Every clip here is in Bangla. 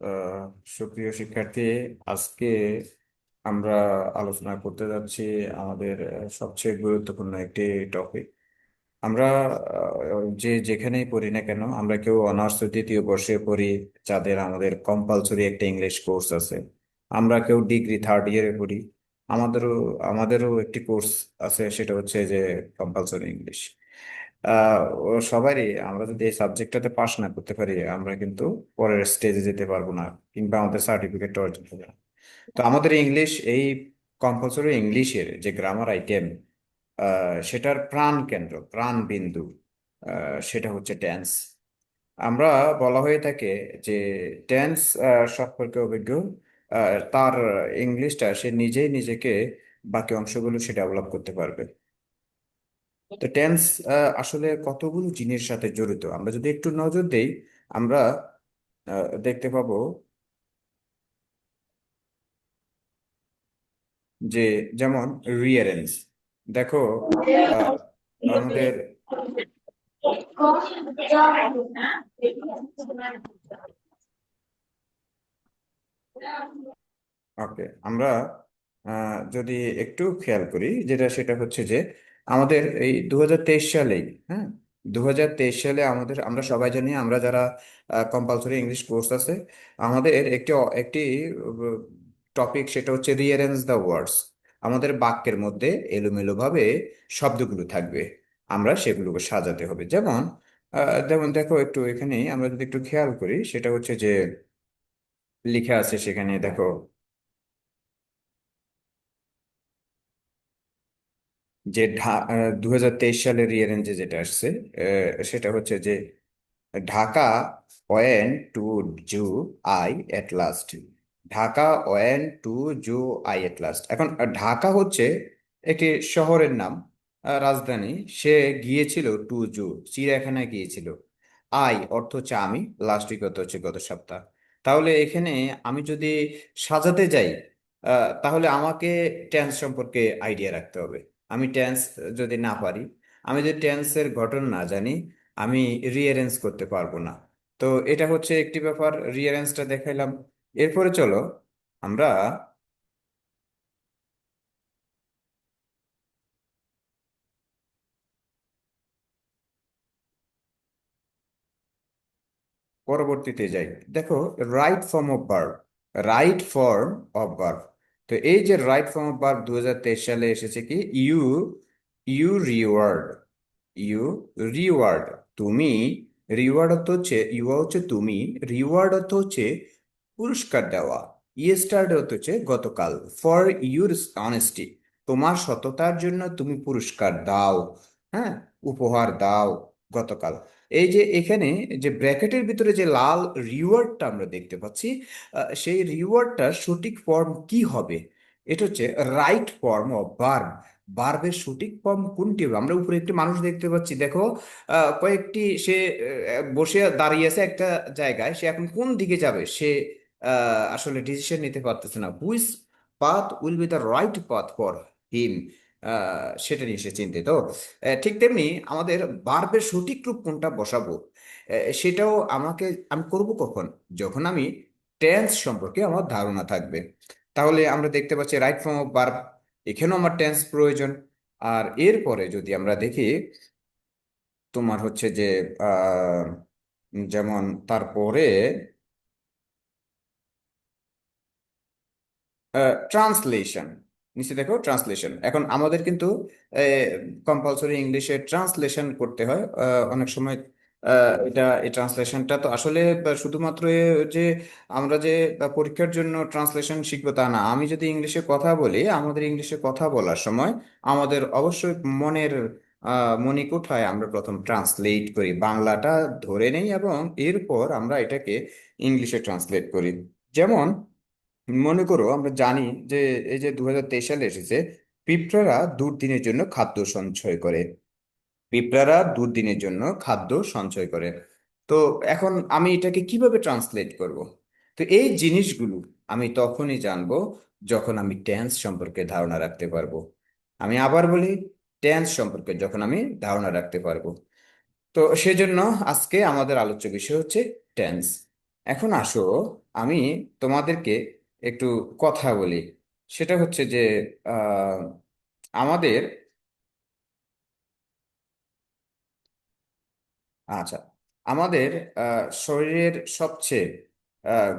আহ, সুপ্রিয় শিক্ষার্থী, আজকে আমরা আলোচনা করতে যাচ্ছি আমাদের সবচেয়ে গুরুত্বপূর্ণ একটি টপিক। আমরা যে যেখানেই পড়ি না কেন, আমরা কেউ অনার্স দ্বিতীয় বর্ষে পড়ি, যাদের আমাদের কম্পালসরি একটা ইংলিশ কোর্স আছে। আমরা কেউ ডিগ্রি থার্ড ইয়ারে পড়ি, আমাদেরও আমাদেরও একটি কোর্স আছে, সেটা হচ্ছে যে কম্পালসরি ইংলিশ। ও সবারই, আমরা যদি এই সাবজেক্টটাতে পাশ না করতে পারি, আমরা কিন্তু পরের স্টেজে যেতে পারবো না, কিংবা আমাদের সার্টিফিকেট অর্জন হবে না। তো আমাদের ইংলিশ, এই কম্পালসরি ইংলিশের যে গ্রামার আইটেম, সেটার প্রাণ কেন্দ্র, প্রাণ বিন্দু, সেটা হচ্ছে টেন্স। আমরা বলা হয়ে থাকে যে টেন্স সম্পর্কে অভিজ্ঞ, তার ইংলিশটা সে নিজেই নিজেকে বাকি অংশগুলো সে ডেভেলপ করতে পারবে। তো টেন্স আসলে কতগুলো জিনিসের সাথে জড়িত, আমরা যদি একটু নজর দেই, আমরা দেখতে পাবো যে, যেমন রিয়ারেন্স, দেখো, আহ, আমাদের, ওকে, আমরা যদি একটু খেয়াল করি, যেটা সেটা হচ্ছে যে আমাদের এই 2023 সালেই, হ্যাঁ, 2023 সালে আমাদের, আমরা সবাই জানি, আমরা যারা কম্পালসরি ইংলিশ কোর্স আছে, আমাদের একটি একটি টপিক, সেটা হচ্ছে রিয়ারেঞ্জ দ্য ওয়ার্ডস। আমাদের বাক্যের মধ্যে এলোমেলোভাবে শব্দগুলো থাকবে, আমরা সেগুলোকে সাজাতে হবে। যেমন যেমন দেখো, একটু এখানে আমরা যদি একটু খেয়াল করি, সেটা হচ্ছে যে লিখা আছে সেখানে, দেখো, যে 2023 সালের রিয়ারেঞ্জে যেটা আসছে, সেটা হচ্ছে যে Dhaka went to zoo I at last. Dhaka went to zoo I at last. এখন ঢাকা হচ্ছে একটি শহরের নাম, রাজধানী। সে গিয়েছিল টু জু, চিড়িয়াখানায় গিয়েছিল। আই অর্থ হচ্ছে আমি, লাস্ট উইক অর্থ হচ্ছে গত সপ্তাহ। তাহলে এখানে আমি যদি সাজাতে যাই, তাহলে আমাকে টেন্স সম্পর্কে আইডিয়া রাখতে হবে। আমি টেন্স যদি না পারি, আমি যদি টেন্সের গঠন না জানি, আমি রিঅ্যারেঞ্জ করতে পারবো না। তো এটা হচ্ছে একটি ব্যাপার, রিঅ্যারেঞ্জটা দেখাইলাম। এরপরে চলো আমরা পরবর্তীতে যাই। দেখো, right form of verb, right form of verb. তো এই যে রাইট ফর্ম অফ ভার্ব 2023 সালে এসেছে কি, you, you reward, you reward, তুমি। রিওয়ার্ড অর্থ হচ্ছে, ইউ হচ্ছে তুমি, রিওয়ার্ড অর্থ হচ্ছে পুরস্কার দেওয়া। ইয়েস্টারডে অর্থ হচ্ছে গতকাল। ফর ইউর অনেস্টি, তোমার সততার জন্য তুমি পুরস্কার দাও, হ্যাঁ, উপহার দাও গতকাল। এই যে এখানে যে ব্র্যাকেটের ভিতরে যে লাল রিওয়ার্ডটা আমরা দেখতে পাচ্ছি, সেই রিওয়ার্ডটার সঠিক ফর্ম কি হবে? এটা হচ্ছে রাইট ফর্ম অফ ভার্ব। ভার্বের সঠিক ফর্ম কোনটি হবে? আমরা উপরে একটি মানুষ দেখতে পাচ্ছি, দেখো, কয়েকটি সে বসে দাঁড়িয়ে আছে একটা জায়গায়, সে এখন কোন দিকে যাবে সে আসলে ডিসিশন নিতে পারতেছে না। Which path will be the right path for him, সেটা নিয়ে সে চিন্তিত। ঠিক তেমনি আমাদের ভার্বের সঠিক রূপ কোনটা বসাবো, সেটাও আমি করব কখন? যখন আমি টেন্স সম্পর্কে আমার ধারণা থাকবে। তাহলে আমরা দেখতে পাচ্ছি রাইট ফর্ম অফ ভার্ব, এখানেও আমার টেন্স প্রয়োজন। আর এরপরে যদি আমরা দেখি, তোমার হচ্ছে যে আহ, যেমন তারপরে ট্রান্সলেশন, নিচে দেখো ট্রান্সলেশন। এখন আমাদের কিন্তু কম্পালসরি ইংলিশে ট্রান্সলেশন করতে হয় অনেক সময়। এটা, এই ট্রান্সলেশনটা তো আসলে শুধুমাত্র যে আমরা যে পরীক্ষার জন্য ট্রান্সলেশন শিখবো তা না। আমি যদি ইংলিশে কথা বলি, আমাদের ইংলিশে কথা বলার সময় আমাদের অবশ্যই মনের মণিকোঠায় আমরা প্রথম ট্রান্সলেট করি, বাংলাটা ধরে নেই, এবং এরপর আমরা এটাকে ইংলিশে ট্রান্সলেট করি। যেমন মনে করো, আমরা জানি যে এই যে 2023 সালে এসেছে, পিঁপড়ারা দুর্দিনের জন্য খাদ্য সঞ্চয় করে। পিঁপড়ারা দুর্দিনের জন্য খাদ্য সঞ্চয় করে। তো এখন আমি এটাকে কিভাবে ট্রান্সলেট করব? তো এই জিনিসগুলো আমি তখনই জানবো যখন আমি টেন্স সম্পর্কে ধারণা রাখতে পারবো। আমি আবার বলি, টেন্স সম্পর্কে যখন আমি ধারণা রাখতে পারবো। তো সেজন্য আজকে আমাদের আলোচ্য বিষয় হচ্ছে টেন্স। এখন আসো, আমি তোমাদেরকে একটু কথা বলি। সেটা হচ্ছে যে আহ, আমাদের, আচ্ছা, আমাদের শরীরের সবচেয়ে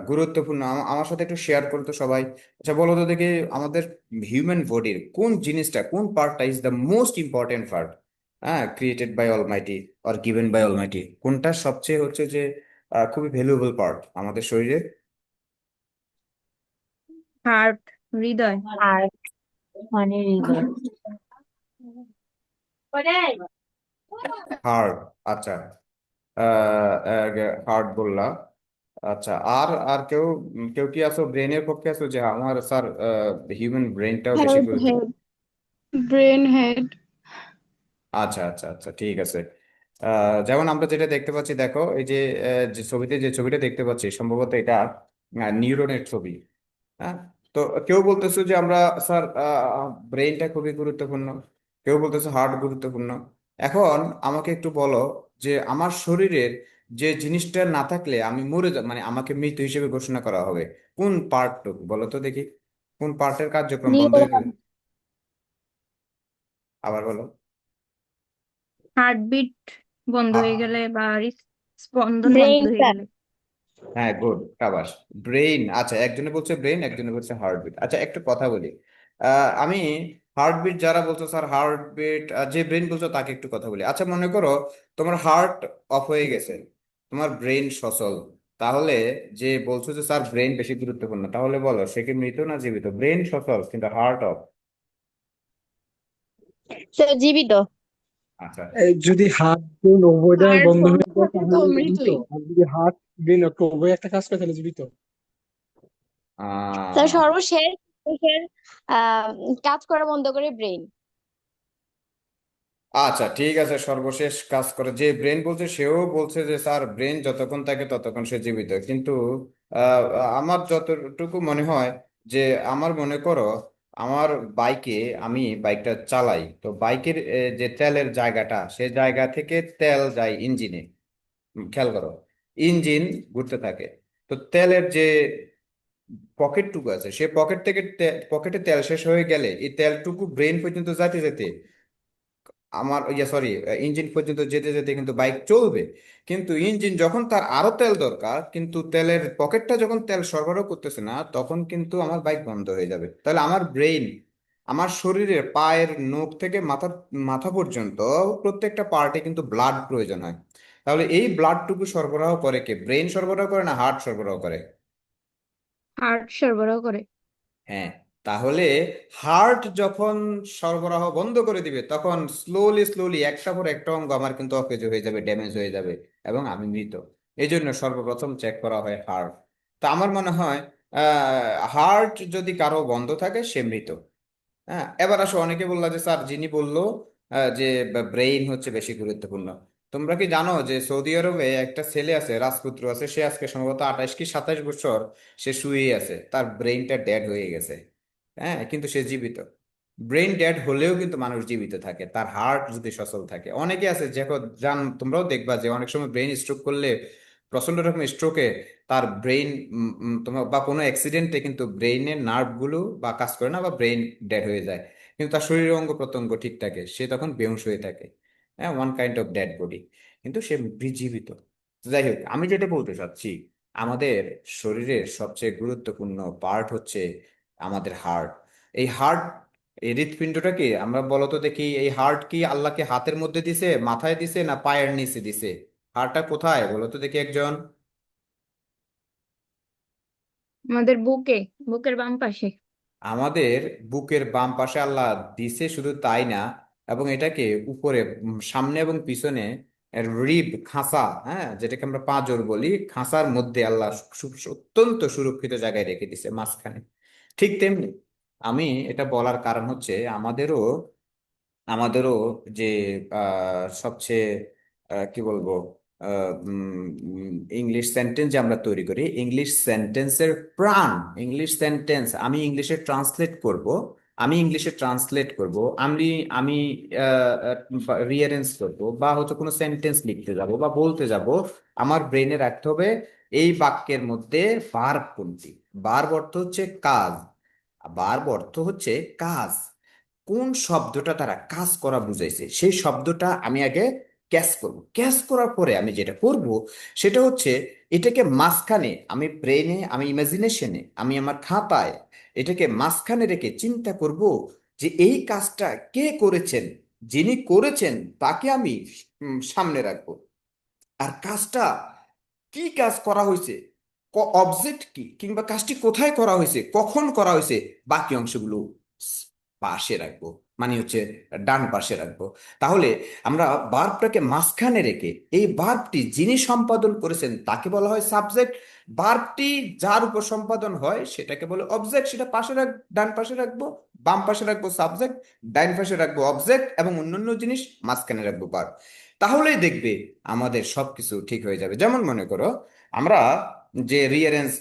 গুরুত্বপূর্ণ, আমার সাথে একটু শেয়ার করো তো সবাই। আচ্ছা বলো তো দেখি, আমাদের হিউম্যান বডির কোন জিনিসটা, কোন পার্টটা is the most important part, হ্যাঁ, created by almighty or given by almighty? কোনটা সবচেয়ে হচ্ছে যে খুবই ভ্যালুয়েবল পার্ট আমাদের শরীরের? হার্ট, হৃদয়। আর মানে হৃদয়। হার্ট, আচ্ছা, হার্ট বললা। আচ্ছা, আর আর কেউ, কেউ কি আছো ব্রেনের পক্ষে আছো যে আমার স্যার হিউম্যান ব্রেনটাও বেশি হেড গুরুত্ব? Head brain head. আচ্ছা আচ্ছা আচ্ছা, ঠিক আছে। যেমন আমরা যেটা দেখতে পাচ্ছি, দেখো এই যে যে ছবিতে, যে ছবিটা দেখতে পাচ্ছি, সম্ভবত এটা নিউরনের ছবি। হ্যাঁ, তো কেউ বলতেছে যে আমরা স্যার ব্রেইনটা খুবই গুরুত্বপূর্ণ, কেউ বলতেছে হার্ট গুরুত্বপূর্ণ। এখন আমাকে একটু বলো যে আমার শরীরের যে জিনিসটা না থাকলে আমি মরে যাব, মানে আমাকে মৃত হিসেবে ঘোষণা করা হবে, কোন পার্টটুকু বলো তো দেখি, কোন পার্টের কার্যক্রম বন্ধ হয়ে নিউরন। গেলে? আবার বলো। হার্টবিট বন্ধ হয়ে গেলে বা স্পন্দন বন্ধ হয়ে ব্রেইনটা। গেলে। হ্যাঁ, গুড, কাবাস। ব্রেইন, আচ্ছা, একজনে বলছে ব্রেইন, একজনে বলছে হার্টবিট। আচ্ছা একটা কথা বলি, আমি হার্টবিট যারা বলছো স্যার হার্টবিট, যে ব্রেইন বলছো তাকে একটু কথা বলি। আচ্ছা মনে করো তোমার হার্ট অফ হয়ে গেছে, তোমার ব্রেইন সচল, তাহলে যে বলছো যে স্যার ব্রেইন বেশি গুরুত্বপূর্ণ, তাহলে বলো সে কি মৃত না জীবিত? ব্রেইন সচল কিন্তু হার্ট অফ। সে জীবিত। আচ্ছা। যদি হাত ব্রেন উভয়টা হার্ট বন্ধ বন্ধ হয়ে যায় থাকে তো তাহলে জীবিত। মৃতই। আর যদি হাত ব্রেন উভয় একটা কাজ করে তাহলে জীবিত। তার আহ সর্বশেষ শেষের, আহ কাজ করা বন্ধ করে ব্রেইন। আচ্ছা ঠিক আছে, সর্বশেষ কাজ করে যে ব্রেন বলছে, সেও বলছে যে স্যার ব্রেন যতক্ষণ থাকে ততক্ষণ সে জীবিত, কিন্তু আহ, আমার যতটুকু মনে হয় যে, আমার মনে করো আমার বাইকে, আমি বাইকটা চালাই, তো বাইকের যে তেলের জায়গাটা, সে জায়গা থেকে তেল যায় ইঞ্জিনে। খেয়াল করো, ইঞ্জিন ঘুরতে থাকে, তো তেলের যে পকেটটুকু আছে, সে পকেট থেকে পকেটে তেল শেষ হয়ে গেলে এই তেলটুকু ব্রেন পর্যন্ত যেতে যেতে, আমার ইয়ে সরি, ইঞ্জিন পর্যন্ত যেতে যেতে কিন্তু বাইক চলবে। কিন্তু ইঞ্জিন যখন তার আরো তেল দরকার, কিন্তু তেলের পকেটটা যখন তেল সরবরাহ করতেছে না, তখন কিন্তু আমার বাইক বন্ধ হয়ে যাবে। তাহলে আমার ব্রেইন, আমার শরীরের পায়ের নখ থেকে মাথা মাথা পর্যন্ত প্রত্যেকটা পার্টে কিন্তু ব্লাড প্রয়োজন হয়। তাহলে এই ব্লাডটুকু সরবরাহ করে কে? ব্রেইন সরবরাহ করে না হার্ট সরবরাহ করে? হার্ট সরবরাহ করে। হ্যাঁ, তাহলে হার্ট যখন সরবরাহ বন্ধ করে দিবে, তখন স্লোলি স্লোলি একটা পর একটা অঙ্গ আমার কিন্তু অকেজো হয়ে যাবে, ড্যামেজ হয়ে যাবে, এবং আমি মৃত। এই জন্য সর্বপ্রথম চেক করা হয় হার্ট। তা আমার মনে হয় হার্ট যদি কারো বন্ধ থাকে সে মৃত। হ্যাঁ, এবার আসো, অনেকে বললা যে স্যার যিনি বললো যে ব্রেইন হচ্ছে বেশি গুরুত্বপূর্ণ, তোমরা কি জানো যে সৌদি আরবে একটা ছেলে আছে, রাজপুত্র আছে, সে আজকে সম্ভবত 28 কি 27 বছর সে শুয়েই আছে, তার ব্রেইনটা ড্যাড হয়ে গেছে। হ্যাঁ, কিন্তু সে জীবিত। ব্রেইন ড্যাড হলেও কিন্তু মানুষ জীবিত থাকে, তার হার্ট যদি সচল থাকে। অনেকে আছে যখন তোমরাও দেখবা যে অনেক সময় ব্রেইন স্ট্রোক করলে, প্রচন্ড রকমের স্ট্রোকে তার ব্রেইন, তোমার বা কোনো অ্যাক্সিডেন্টে কিন্তু ব্রেইনের নার্ভগুলো বা কাজ করে না, বা ব্রেইন ডেড হয়ে যায়, কিন্তু তার শরীরের অঙ্গ প্রত্যঙ্গ ঠিক থাকে, সে তখন বেহুঁশ হয়ে থাকে। হ্যাঁ, one kind of dead body, কিন্তু সে জীবিত। তো যাই হোক, আমি যেটা বলতে চাচ্ছি, আমাদের শরীরের সবচেয়ে গুরুত্বপূর্ণ পার্ট হচ্ছে আমাদের হার্ট। এই হার্ট, এই হৃৎপিণ্ডটা কি, আমরা বলো তো দেখি, এই হার্ট কি আল্লাহকে হাতের মধ্যে দিছে, মাথায় দিছে, না পায়ের নিচে দিছে? হার্টটা কোথায় বলো তো দেখি একজন? আমাদের বুকে, বুকের বাম পাশে। আমাদের বুকের বাম পাশে আল্লাহ দিছে, শুধু তাই না, এবং এটাকে উপরে, সামনে এবং পিছনে রিব খাঁচা, হ্যাঁ, যেটাকে আমরা পাঁজর বলি, খাঁচার মধ্যে আল্লাহ অত্যন্ত সুরক্ষিত জায়গায় রেখে দিছে, মাঝখানে। ঠিক তেমনি আমি এটা বলার কারণ হচ্ছে, আমাদেরও যে সবচেয়ে কি বলবো, ইংলিশ সেন্টেন্স যে আমরা তৈরি করি, ইংলিশ সেন্টেন্সের প্রাণ, ইংলিশ সেন্টেন্স আমি ইংলিশে ট্রান্সলেট করব, আমি ইংলিশে ট্রান্সলেট করব, আমি আমি রিয়ারেঞ্জ করব, বা হচ্ছে কোনো সেন্টেন্স লিখতে যাব বা বলতে যাব, আমার ব্রেনে রাখতে হবে এই বাক্যের মধ্যে ভার্ব কোনটি। ভার্ব অর্থ হচ্ছে কাজ, ভার্ব অর্থ হচ্ছে কাজ। কোন শব্দটা তারা কাজ করা বুঝাইছে সেই শব্দটা আমি আগে ক্যাচ করব। ক্যাচ করার পরে আমি যেটা করব সেটা হচ্ছে এটাকে মাঝখানে, আমি ব্রেনে, আমি ইমাজিনেশনে, আমি আমার খাতায় এটাকে মাঝখানে রেখে চিন্তা করব যে এই কাজটা কে করেছেন, যিনি করেছেন তাকে আমি সামনে রাখবো। আর কাজটা কি কাজ করা হয়েছে, অবজেক্ট কি, কিংবা কাজটি কোথায় করা হয়েছে, কখন করা হয়েছে, বাকি অংশগুলো পাশে রাখবো, মানে হচ্ছে ডান পাশে রাখবো। তাহলে আমরা ভার্বটাকে মাঝখানে রেখে এই ভার্বটি যিনি সম্পাদন করেছেন তাকে বলা হয় সাবজেক্ট। ভার্বটি যার উপর সম্পাদন হয় সেটাকে বলে অবজেক্ট, সেটা পাশে ডান পাশে রাখবো, বাম পাশে রাখবো সাবজেক্ট, ডান পাশে রাখবো অবজেক্ট, এবং অন্যান্য জিনিস মাঝখানে রাখবো ভার্ব। তাহলেই দেখবে আমাদের সবকিছু ঠিক হয়ে যাবে। যেমন মনে করো আমরা যে রিয়ারেন্স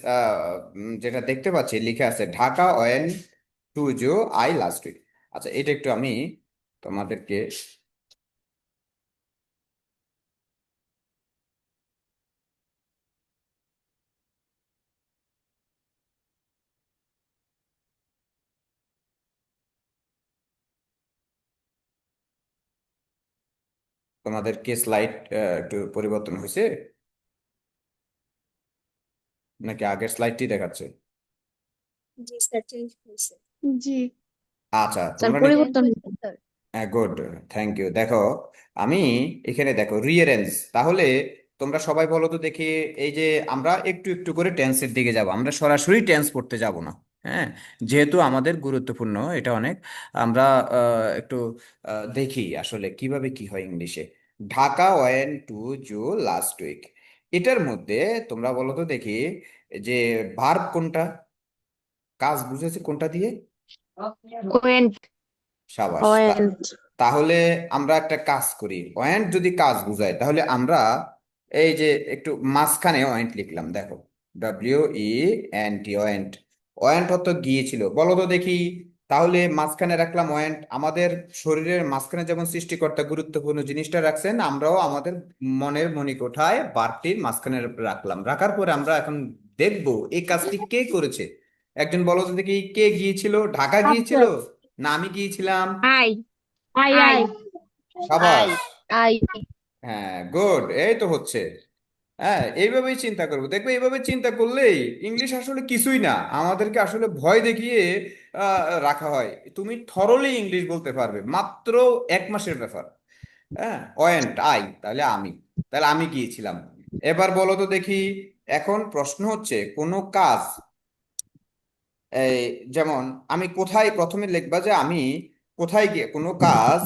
যেটা দেখতে পাচ্ছি লিখে আছে Dhaka went to zoo I last week. আচ্ছা, এটা একটু আমি তোমাদেরকে তোমাদেরকে স্লাইড একটু পরিবর্তন হয়েছে নাকি আগের স্লাইডটি দেখাচ্ছে? জি স্যার, চেঞ্জ হয়েছে। জি আচ্ছা, স্যার, তোমরা পরিবর্তন হয়েছে স্যার। Good, thank you. দেখো আমি এখানে দেখো রিয়ারেঞ্জ, তাহলে তোমরা সবাই বলো তো দেখি, এই যে আমরা একটু একটু করে টেন্সের দিকে যাব, আমরা সরাসরি টেন্স পড়তে যাব না। হ্যাঁ, যেহেতু আমাদের গুরুত্বপূর্ণ এটা অনেক, আমরা একটু দেখি আসলে কিভাবে কি হয় ইংলিশে। Dhaka went to zoo last week, এটার মধ্যে তোমরা বলো তো দেখি যে ভার্ব কোনটা, কাজ বুঝেছে কোনটা দিয়ে? ওয়েন্ট। সাবাস। ওয়েন্ট। তাহলে আমরা একটা কাজ করি, পয়েন্ট যদি কাজ বুঝায় তাহলে আমরা এই যে একটু মাঝখানে পয়েন্ট লিখলাম, দেখো WENT, পয়েন্ট। পয়েন্ট অর্থ গিয়েছিল, বলো তো দেখি। তাহলে মাঝখানে রাখলাম পয়েন্ট, আমাদের শরীরের মাঝখানে যেমন সৃষ্টিকর্তা গুরুত্বপূর্ণ জিনিসটা রাখছেন, আমরাও আমাদের মনের মণিকোঠায় বারটির মাঝখানে রাখলাম। রাখার পরে আমরা এখন দেখবো এই কাজটি কে করেছে। একজন বলো তো দেখি, কে গিয়েছিল? ঢাকা গিয়েছিল না আমি গিয়েছিলাম? I I I I I সাবাস। আই হ্যাঁ, গুড, এই তো হচ্ছে। হ্যাঁ, এইভাবেই চিন্তা করবো, দেখবে এইভাবে চিন্তা করলেই ইংলিশ আসলে কিছুই না, আমাদেরকে আসলে ভয় দেখিয়ে রাখা হয়। তুমি থরলি ইংলিশ বলতে পারবে মাত্র 1 মাসের ব্যাপার। হ্যাঁ, ওয়েন্ট আই, তাহলে আমি, তাহলে আমি গিয়েছিলাম। এবার বলো তো দেখি, এখন প্রশ্ন হচ্ছে কোনো কাজ, এই যেমন আমি কোথায়, প্রথমে লিখবা যে আমি কোথায় গিয়ে কোনো কাজ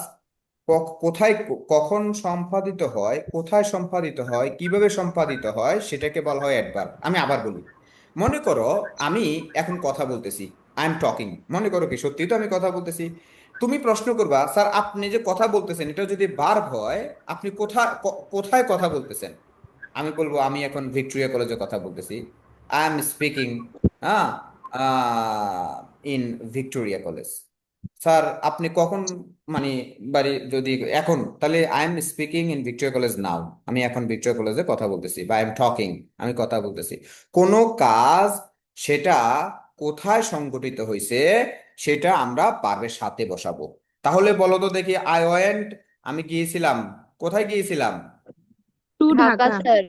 কোথায় কখন সম্পাদিত হয়, কোথায় সম্পাদিত হয়, কিভাবে সম্পাদিত হয়, সেটাকে বলা হয় অ্যাডভার্ব। আমি আবার বলি, মনে করো আমি এখন কথা বলতেছি, আই এম টকিং, মনে করো কি সত্যি তো আমি কথা বলতেছি। তুমি প্রশ্ন করবা, স্যার আপনি যে কথা বলতেছেন এটা যদি ভার্ব হয়, আপনি কোথায় কোথায় কথা বলতেছেন? আমি বলবো আমি এখন ভিক্টোরিয়া কলেজে কথা বলতেছি, আই এম স্পিকিং, হ্যাঁ, ইন ভিক্টোরিয়া কলেজ। স্যার আপনি কখন, মানে বাড়ি যদি এখন, তাহলে I am speaking in Victoria college now, আমি এখন ভিক্টোরিয়া কলেজে কথা বলতেছি, বা আই এম টকিং, আমি কথা বলতেছি। কোনো কাজ সেটা কোথায় সংঘটিত হয়েছে সেটা আমরা পার্বের সাথে বসাবো। তাহলে বলো তো দেখি, আই ওয়েন্ট, আমি গিয়েছিলাম, কোথায় গিয়েছিলাম? To Dhaka Dhaka. Sir.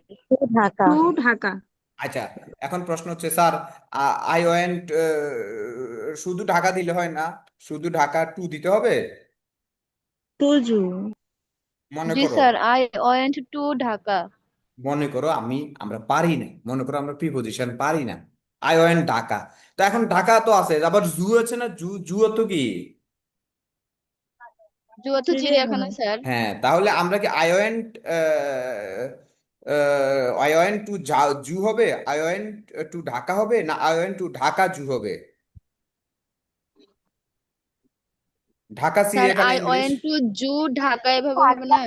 Dhaka. To Dhaka. আচ্ছা, এখন প্রশ্ন হচ্ছে স্যার, আই ওয়েন্ট শুধু ঢাকা দিলে হয় না, শুধু ঢাকা টু দিতে হবে? টু জু। মনে জি করো, sir, I went to Dhaka. মনে করো আমরা পারি না, মনে করো আমরা প্রিপজিশন পারি না, আই ওয়েন্ট ঢাকা। তো এখন ঢাকা তো আছে, আবার জু আছে না, জু জু তো কি? যুয়াতে চিড়িয়াখানা চিড়িয়াখানা। স্যার। হ্যাঁ, তাহলে আমরা কি আই ওয়েন্ট টু জু হবে, আই ওয়েন্ট টু ঢাকা হবে, না আই ওয়েন্ট টু ঢাকা জু হবে? ঢাকা স্যার, চিড়িয়াখানা আই ইংলিশ। ওয়েন্ট টু জু ঢাকা এভাবে হবে না?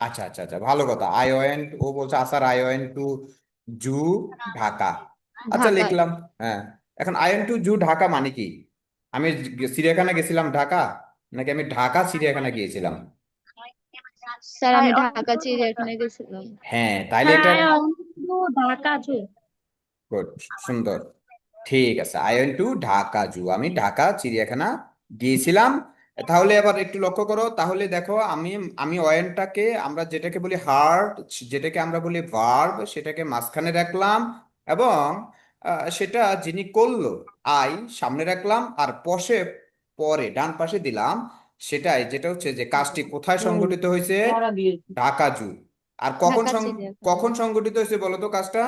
আচ্ছা আচ্ছা আচ্ছা, ভালো কথা, আই ওয়েন্ট, ও বলছে আসার আই ওয়েন্ট টু জু ঢাকা। আচ্ছা, ঢাকায়। লিখলাম। হ্যাঁ, এখন আই ওয়েন্ট টু জু ঢাকা মানে কি? আমি চিড়িয়াখানা গেছিলাম ঢাকা, নাকি আমি ঢাকা চিড়িয়াখানা গিয়েছিলাম? স্যার I আমি want ঢাকা to চিড়িয়াখানায় গেছিলাম। হ্যাঁ, তাইলে Sir, এটা I want to Dhaka too. Good, সুন্দর, ঠিক আছে। আই ওয়েন্ট টু ঢাকা জু, আমি ঢাকা চিড়িয়াখানা গিয়েছিলাম। তাহলে এবার একটু লক্ষ্য করো, তাহলে দেখো আমি আমি ওয়েন্টটাকে আমরা যেটাকে বলি হার্ড, যেটাকে আমরা বলি ভার্ব, সেটাকে মাঝখানে রাখলাম, এবং সেটা যিনি করলো আই সামনে রাখলাম, আর পশে পরে ডান পাশে দিলাম সেটাই, যেটা হচ্ছে যে কাজটি কোথায় সংঘটিত হয়েছে, ঢাকা জু। আর ঢাকা চিড়িয়াখানা। কখন সংঘটিত হয়েছে বলো তো কাজটা?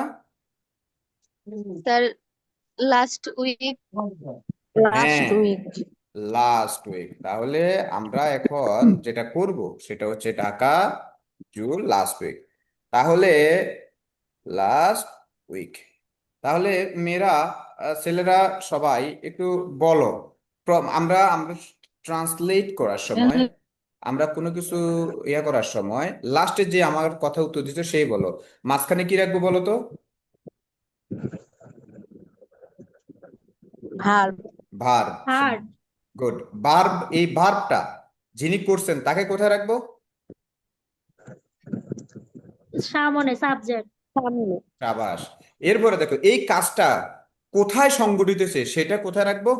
Sir last week. হ্যাঁ, Last week. Last week. তাহলে আমরা এখন যেটা করব সেটা হচ্ছে ঢাকা জু লাস্ট উইক। তাহলে লাস্ট উইক, তাহলে মেয়েরা, ছেলেরা সবাই একটু বলো। আমরা আমরা ট্রান্সলেট করার সময়, আমরা কোনো কিছু ইয়া করার সময় লাস্টে যে আমার কথা উত্তর দিচ্ছে সেই বলো, মাঝখানে কি রাখবো বলো তো? Verb. Verb. Hard. Good, verb. এই ভার্বটা যিনি করছেন তাকে কোথায় রাখবো? সামনে subject. সামনে। সাবাস। এরপরে দেখো এই কাজটা কোথায় সংঘটিত হয়েছে সেটা কোথায় রাখবো?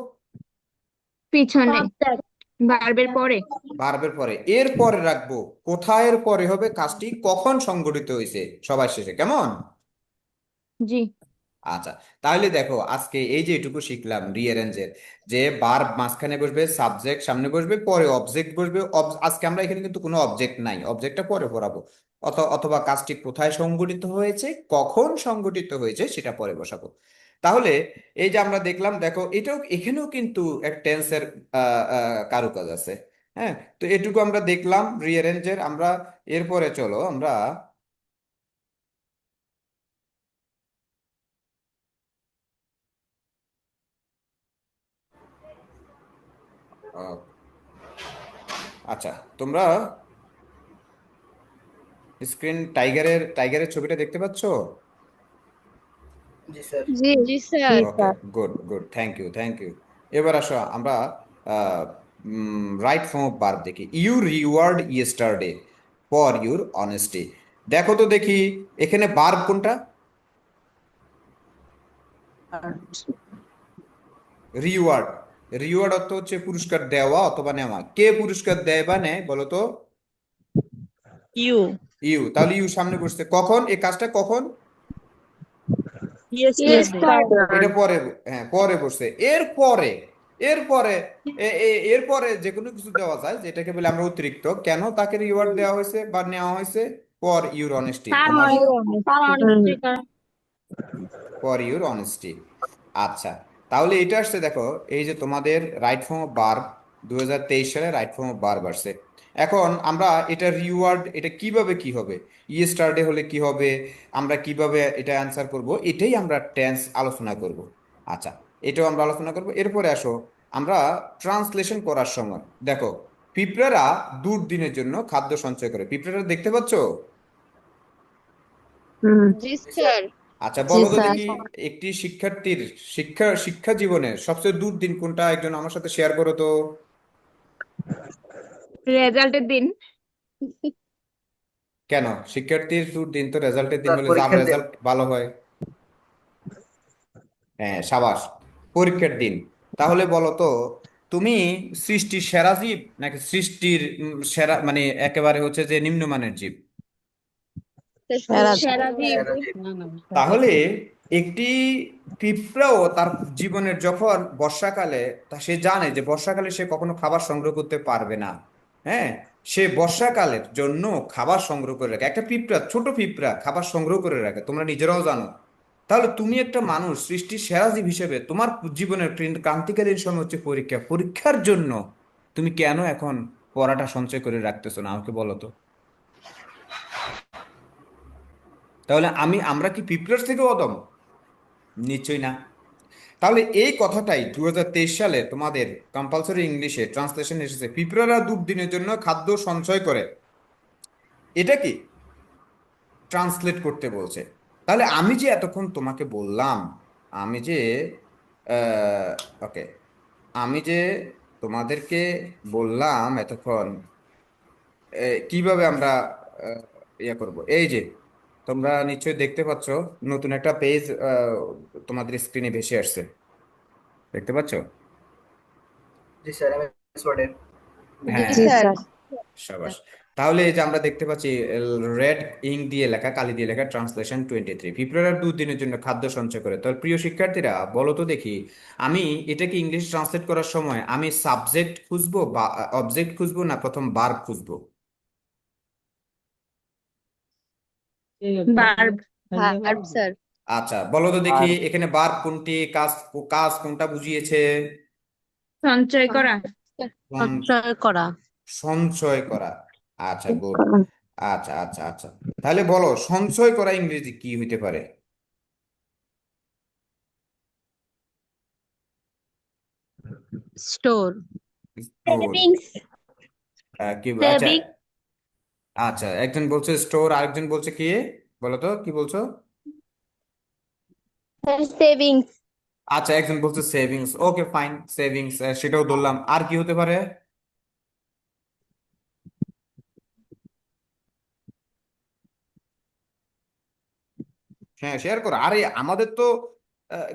পিছনে। Subject. ভার্বের পরে। ভার্বের পরে। এরপরে রাখবো কোথায়, এর পরে হবে কাজটি কখন সংঘটিত হয়েছে সবার শেষে, কেমন? জি। আচ্ছা, তাহলে দেখো আজকে এই যে এটুকু শিখলাম রিঅ্যারেঞ্জের, যে ভার্ব মাঝখানে বসবে, সাবজেক্ট সামনে বসবে, পরে অবজেক্ট বসবে। আজকে আমরা এখানে কিন্তু কোনো অবজেক্ট নাই, অবজেক্টটা পরে পড়াবো। অথবা কাজটি কোথায় সংঘটিত হয়েছে, কখন সংঘটিত হয়েছে সেটা পরে বসাবো। তাহলে এই যে আমরা দেখলাম, দেখো এটাও, এখানেও কিন্তু এক টেন্সের কারুকাজ আছে। হ্যাঁ, তো এটুকু আমরা দেখলাম রিঅ্যারেঞ্জের। আমরা এরপরে চলো আমরা আহ, আচ্ছা, তোমরা স্ক্রিন টাইগারের ছবিটা দেখতে পাচ্ছো? জি জি স্যার। জি okay, sir. Good good, thank you thank you. এবার আসো আমরা রাইট ফর্ম অফ ভার্ব দেখি। You reward yesterday for your honesty. দেখো তো দেখি এখানে ভার্ব কোনটা? রিওয়ার্ড। রিওয়ার্ড অর্থ হচ্ছে পুরস্কার দেওয়া অথবা নেওয়া। কে পুরস্কার দেয় বা নেয় বলো তো? You. ইউ। তাহলে ইউ সামনে বসছে কখন, এই কাজটা কখন? Yesterday. এটা পরে, হ্যাঁ পরে বসছে। এরপরে, এরপরে এরপরে যে কোনো কিছু দেওয়া যায় যেটাকে বলে আমরা অতিরিক্ত। কেন তাকে রিওয়ার্ড দেওয়া হয়েছে বা নেওয়া হয়েছে? ফর ইউর অনেস্টি, তার তোমার, তার honesty কারণ ফর ইউর অনেস্টি। আচ্ছা, তাহলে এটা আসছে দেখো, এই যে তোমাদের রাইট ফর্ম অফ ভার্ব 2023 সালে রাইট ফর্ম অফ ভার্ব আসছে। এখন আমরা এটা রিওয়ার্ড, এটা কিভাবে কি হবে, ইয়েস্টারডে হলে কি হবে, আমরা কিভাবে এটা অ্যান্সার করব, এটাই আমরা টেন্স আলোচনা করব। আচ্ছা, এটাও আমরা আলোচনা করব। এরপরে আসো আমরা ট্রান্সলেশন করার সময় দেখো, পিঁপড়ারা দুর্দিনের জন্য খাদ্য সঞ্চয় করে। পিঁপড়ারা দেখতে পাচ্ছো? জি স্যার। আচ্ছা, জি বলো তো স্যার। দেখি একটি শিক্ষার্থীর শিক্ষা শিক্ষা জীবনের সবচেয়ে দুর্দিন কোনটা, একজন আমার সাথে শেয়ার করো তো। রেজাল্টের দিন। কেন শিক্ষার্থীর দুর্দিন? তো রেজাল্টের দিন হলে যার রেজাল্ট ভালো হয়। হ্যাঁ, সাবাস, পরীক্ষার দিন। তাহলে বলো তো, তুমি সৃষ্টির সেরা জীব নাকি সৃষ্টির সেরা মানে একেবারে হচ্ছে যে নিম্নমানের জীব? সেরা। সেরা জীব। তাহলে একটি পিঁপড়াও তার জীবনের যখন বর্ষাকালে, তা সে জানে যে বর্ষাকালে সে কখনো খাবার সংগ্রহ করতে পারবে না। হ্যাঁ, সে বর্ষাকালের জন্য খাবার সংগ্রহ করে রাখে। একটা পিঁপড়া, ছোট পিঁপড়া খাবার সংগ্রহ করে রাখে, তোমরা নিজেরাও জানো। তাহলে তুমি একটা মানুষ, সৃষ্টির সেরা জীব হিসেবে তোমার জীবনের ক্রান্তিকালীন সময় হচ্ছে পরীক্ষা, পরীক্ষার জন্য তুমি কেন এখন পড়াটা সঞ্চয় করে রাখতেছো না আমাকে বলো তো? তাহলে আমরা কি পিঁপড়ার থেকে অদম? নিশ্চয়ই না। তাহলে এই কথাটাই 2023 সালে তোমাদের কম্পালসরি ইংলিশে ট্রান্সলেশন এসেছে, পিঁপড়ারা দুর্দিনের জন্য খাদ্য সঞ্চয় করে। এটা কি ট্রান্সলেট করতে বলছে। তাহলে আমি যে এতক্ষণ তোমাকে বললাম, আমি যে ওকে, আমি যে তোমাদেরকে বললাম এতক্ষণ কিভাবে আমরা আহ, ইয়ে করব, এই যে তোমরা নিশ্চয়ই দেখতে পাচ্ছ নতুন একটা পেজ তোমাদের স্ক্রিনে ভেসে আসছে, দেখতে পাচ্ছ? জি স্যার, এমএস ওয়ার্ডের। জি হ্যাঁ, জি স্যার। স্যার। সাবাস। তাহলে এই যে আমরা দেখতে পাচ্ছি রেড ইঙ্ক দিয়ে লেখা, কালি দিয়ে লেখা, ট্রান্সলেশন 23, ফেব্রুয়ারির 2 দিনের জন্য খাদ্য সঞ্চয় করে। তো প্রিয় শিক্ষার্থীরা বলো তো দেখি, আমি এটাকে ইংলিশ ট্রান্সলেট করার সময় আমি সাবজেক্ট খুঁজবো বা অবজেক্ট খুঁজবো না প্রথম ভার্ব খুঁজবো? বার্ব। Verb sir. আচ্ছা বলো তো দেখি আর এখানে ভার্ব কোনটি, কাজ কাজ কোনটা বুঝিয়েছে? সঞ্চয় করা। সন- সঞ্চয় করা। সঞ্চয় করা। আচ্ছা গুড। আচ্ছা আচ্ছা আচ্ছা, তাহলে বলো সঞ্চয় করা ইংরেজি কি হইতে পারে? স্টোর। স্টোর। সেভিংস। কি আচ্ছা, সেভিং। আচ্ছা একজন বলছে স্টোর, আরেকজন বলছে কি? বলো তো কি বলছো? সেভিংস। আচ্ছা একজন বলছে সেভিংস, ওকে ফাইন, সেভিংস সেটাও ধরলাম। আর কি হতে পারে? হ্যাঁ শেয়ার করো, আরে আমাদের তো আহ,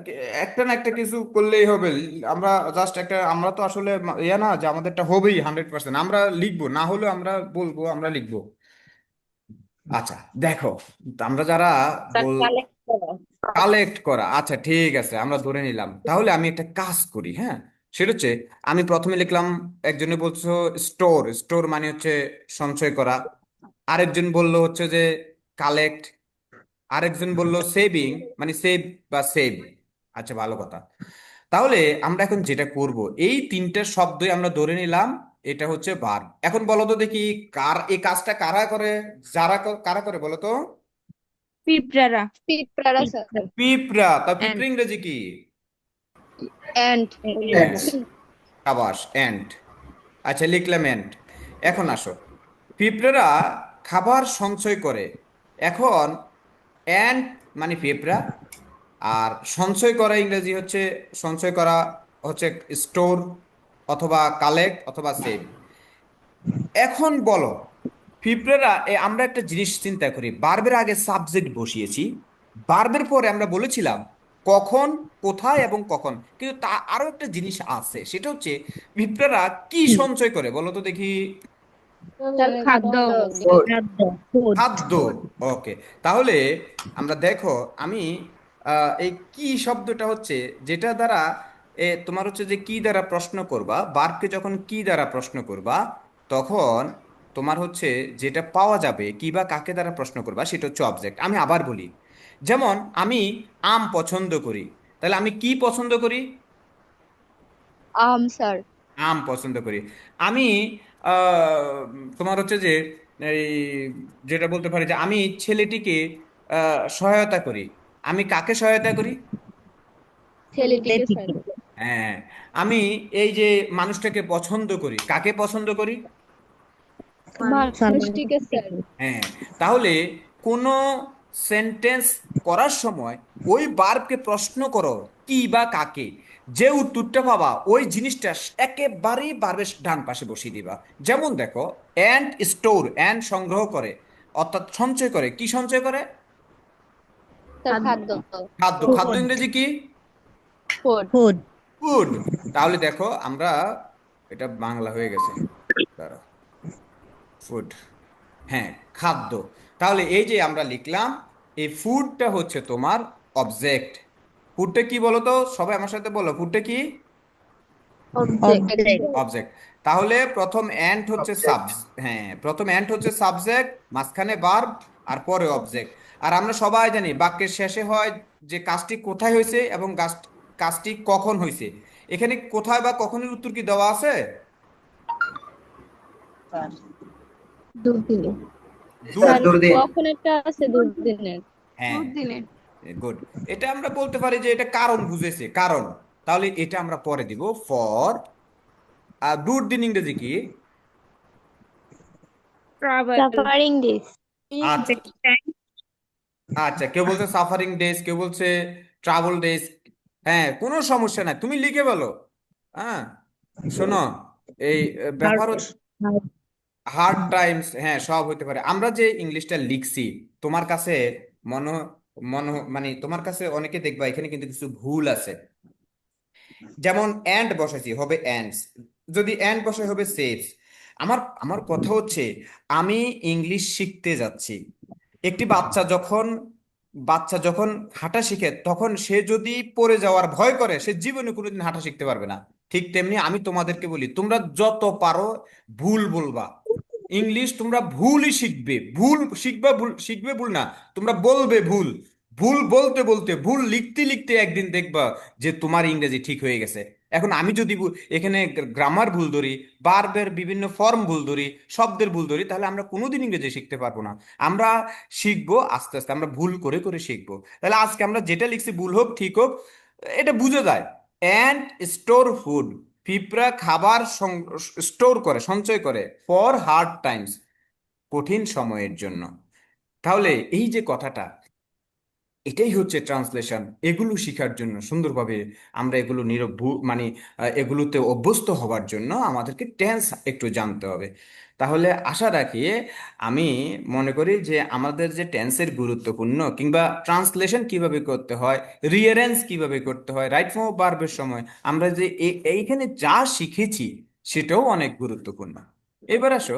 একটা না একটা কিছু করলেই হবে। আমরা জাস্ট একটা, আমরা তো আসলে ইয়া না যে আমাদেরটা হবেই 100%, আমরা লিখবো, না হলেও আমরা বলবো আমরা লিখবো। আচ্ছা দেখো, আমরা যারা স্যার বল কালেক্ট করা। কালেক্ট করা, আচ্ছা ঠিক আছে আমরা ধরে নিলাম। তাহলে আমি একটা কাজ করি, হ্যাঁ, সেটা হচ্ছে আমি প্রথমে লিখলাম, একজনে বলছো স্টোর, স্টোর মানে হচ্ছে সঞ্চয় করা। আরেকজন বললো হচ্ছে যে কালেক্ট। আরেকজন বললো সেভিং, মানে সেভ বা সেভ। আচ্ছা ভালো কথা। তাহলে আমরা এখন যেটা করব, এই তিনটা শব্দই আমরা ধরে নিলাম এটা হচ্ছে ভার্ব। এখন বলো তো দেখি কার এই কাজটা কারা করে? কারা করে বলো তো? পিঁপড়ারা। পিঁপড়ারা স্যার। পিঁপড়া। তা এন্ড। পিঁপড়া ইংরেজি কি? এন্ড। হ্যাঁ, সাবাস, অ্যান্ট। আচ্ছা লিখলাম অ্যান্ট। এখন আসো, পিঁপড়ারা খাবার সঞ্চয় করে। এখন অ্যান্ট মানে পিঁপড়া, আর সঞ্চয় করা ইংরেজি হচ্ছে, সঞ্চয় করা হচ্ছে স্টোর অথবা কালেক্ট অথবা সেভ। এখন বলো পিঁপড়েরা আমরা একটা জিনিস চিন্তা করি, বার্বের আগে সাবজেক্ট বসিয়েছি, বার্বের পরে আমরা বলেছিলাম কখন, কোথায় এবং কখন, কিন্তু তা আরো একটা জিনিস আছে, সেটা হচ্ছে পিঁপড়েরা কি সঞ্চয় করে বলো তো দেখি? স্যার খাদ্য। খাদ্য। ফুড। খাদ্য। ওকে, তাহলে আমরা দেখো, আমি এই কি শব্দটা হচ্ছে যেটা দ্বারা তোমার হচ্ছে যে কি দ্বারা প্রশ্ন করবা, বার্বকে যখন কি দ্বারা প্রশ্ন করবা তখন তোমার হচ্ছে যেটা পাওয়া যাবে কি বা কাকে দ্বারা প্রশ্ন করবা সেটা হচ্ছে অবজেক্ট। আমি আবার বলি, যেমন আমি আম পছন্দ করি, তাহলে আমি কি পছন্দ করি? স্যার। আম পছন্দ করি। আমি আহ, তোমার হচ্ছে যে এই যেটা বলতে পারি যে আমি ছেলেটিকে সহায়তা করি। আমি কাকে সহায়তা করি? ছেলেটিকে স্যার। লেটিকে। হ্যাঁ, আমি এই যে মানুষটাকে পছন্দ করি, কাকে পছন্দ করি? মানুষটিকে স্যার। হ্যাঁ, তাহলে কোনো সেন্টেন্স করার সময় ওই বার্বকে প্রশ্ন করো কি বা কাকে, যে উত্তরটা পাবা ওই জিনিসটা একেবারেই বার্বের ডান পাশে বসিয়ে দিবা। যেমন দেখো, অ্যান্ড স্টোর, অ্যান্ড সংগ্রহ করে, অর্থাৎ সঞ্চয় করে। কি সঞ্চয় করে? স্যার খাদ্য। খাদ্য। খাদ্য ফুড। ইংরেজি কি? ফুড। ফুড। ফুড। তাহলে দেখো আমরা, এটা বাংলা হয়ে গেছে, দাঁড়াও, ফুড, হ্যাঁ খাদ্য। তাহলে এই যে আমরা লিখলাম, এই ফুডটা হচ্ছে তোমার অবজেক্ট। ফুডটা কি বলো তো, সবাই আমার সাথে বলো ফুডটা কি? অবজেক্ট। অবজেক্ট। তাহলে প্রথম অ্যান্ট হচ্ছে সাব, হ্যাঁ প্রথম অ্যান্ট হচ্ছে সাবজেক্ট, মাঝখানে ভার্ব, আর পরে অবজেক্ট। আর আমরা সবাই জানি বাক্যের শেষে হয় যে কাজটি কোথায় হয়েছে এবং কাজটি কখন হয়েছে। এখানে কোথায় বা কখনের উত্তর কি দেওয়া আছে? দুর্দিনে। দূর। স্যার দুর্দিন। কখন একটা আছে দুর্দিনের। হ্যাঁ দুদিনে। গুড। এটা আমরা বলতে পারি যে এটা কারণ বুঝেছে, কারণ। তাহলে এটা আমরা পরে দিব ফর। আর দুর্দিন ইংরেজি কি? ট্রাভেল। Suffering days. আচ্ছা আচ্ছা, কেউ বলছে সাফারিং ডেজ, কেউ বলছে ট্রাভেল ডেজ। হ্যাঁ কোনো সমস্যা নাই, তুমি লিখে বলো। হ্যাঁ, শোনো, এই হার্ড ব্যাপার হার্ড টাইমস, হ্যাঁ সব হতে পারে। আমরা যে ইংলিশটা লিখছি, তোমার কাছে মনে মনে মানে তোমার কাছে অনেকে দেখবা এখানে কিন্তু কিছু ভুল আছে। যেমন অ্যান্ড বসাইছি, হবে অ্যান্ডস, যদি অ্যান্ড বসাই হবে সেভস। আমার আমার কথা হচ্ছে, আমি ইংলিশ শিখতে যাচ্ছি। একটি বাচ্চা যখন হাঁটা শিখে, তখন সে যদি পড়ে যাওয়ার ভয় করে, সে জীবনে কোনোদিন হাঁটা শিখতে পারবে না। ঠিক তেমনি আমি তোমাদেরকে বলি, তোমরা যত পারো ভুল বলবা। ইংলিশ তোমরা ভুলই শিখবে, ভুল শিখবা, ভুল শিখবে, ভুল না, তোমরা বলবে ভুল। ভুল বলতে বলতে, ভুল লিখতে লিখতে একদিন দেখবা যে তোমার ইংরেজি ঠিক হয়ে গেছে। এখন আমি যদি এখানে গ্রামার ভুল ধরি, বারবার বিভিন্ন ফর্ম ভুল ধরি, শব্দের ভুল ধরি, তাহলে আমরা কোনোদিন ইংরেজি শিখতে পারবো না। আমরা শিখবো আস্তে আস্তে, আমরা ভুল করে করে শিখবো। তাহলে আজকে আমরা যেটা লিখছি, ভুল হোক ঠিক হোক, এটা বুঝে যায়। অ্যান্ড স্টোর ফুড, পিঁপড়া খাবার স্টোর করে, সঞ্চয় করে, ফর হার্ড টাইমস, কঠিন সময়ের জন্য। তাহলে এই যে কথাটা, এটাই হচ্ছে ট্রান্সলেশন। এগুলো শিখার জন্য সুন্দরভাবে আমরা এগুলো মানে এগুলোতে অভ্যস্ত হওয়ার জন্য আমাদেরকে টেন্স একটু জানতে হবে। তাহলে আশা রাখি, আমি মনে করি যে আমাদের যে টেন্সের গুরুত্বপূর্ণ, কিংবা ট্রান্সলেশন কিভাবে করতে হয়, রিয়ারেন্স কিভাবে করতে হয়, রাইট ফর্ম অফ ভার্বের সময় আমরা যে এইখানে যা শিখেছি, সেটাও অনেক গুরুত্বপূর্ণ। এবার আসো,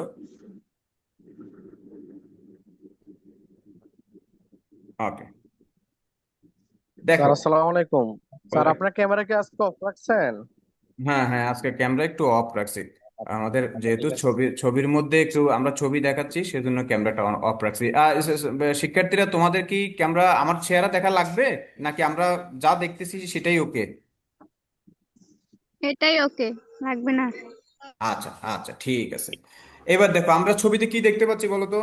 ওকে, দেখো। স্যার আসসালামু আলাইকুম। স্যার আপনার ক্যামেরা কি আজকে অফ রাখছেন? হ্যাঁ হ্যাঁ, আজকে ক্যামেরা একটু অফ রাখছি। আমাদের আচ্ছা, যেহেতু ঠিক আছে। ছবির মধ্যে একটু আমরা ছবি দেখাচ্ছি, সেজন্য ক্যামেরাটা অফ রাখছি। শিক্ষার্থীরা, তোমাদের কি ক্যামেরা আমার চেহারা দেখা লাগবে, নাকি আমরা যা দেখতেছি সেটাই ওকে? এটাই ওকে, লাগবে না। আচ্ছা আচ্ছা, ঠিক আছে। এবার দেখো, আমরা ছবিতে কি দেখতে পাচ্ছি বলো তো?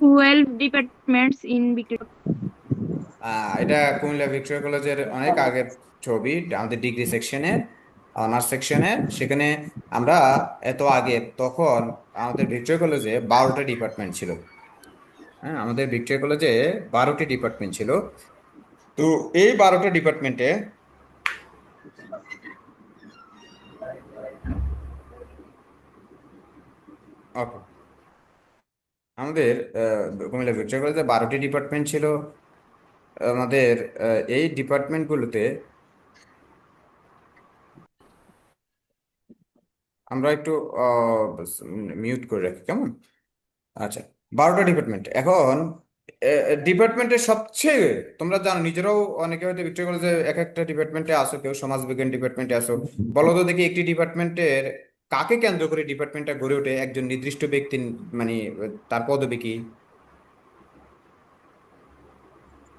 12 ডিপার্টমেন্টস ইন বিক্রি। এটা কুমিল্লা ভিক্টোরিয়া কলেজের অনেক আগের ছবি, আমাদের ডিগ্রি সেকশনের, অনার্স সেকশনের। সেখানে আমরা এত আগে, তখন আমাদের ভিক্টোরিয়া কলেজে 12টা ডিপার্টমেন্ট ছিল। হ্যাঁ, আমাদের ভিক্টোরিয়া কলেজে 12টি ডিপার্টমেন্ট ছিল। তো এই 12টা ডিপার্টমেন্টে, ওকে, আমাদের কুমিল্লা ভিক্টোরিয়া কলেজে 12টি ডিপার্টমেন্ট ছিল। আমাদের এই ডিপার্টমেন্টগুলোতে আমরা একটু মিউট করে রাখি, কেমন? আচ্ছা, 12টা ডিপার্টমেন্ট। এখন ডিপার্টমেন্টের সবচেয়ে, তোমরা জানো নিজেরাও, অনেকে হয়তো ভিক্টোরিয়া কলেজে এক একটা ডিপার্টমেন্টে আসো, কেউ সমাজবিজ্ঞান ডিপার্টমেন্টে আসো। বলো তো দেখি, একটি ডিপার্টমেন্টের কাকে কেন্দ্র করে ডিপার্টমেন্টটা গড়ে ওঠে? একজন নির্দিষ্ট ব্যক্তি, মানে তার পদবি কি?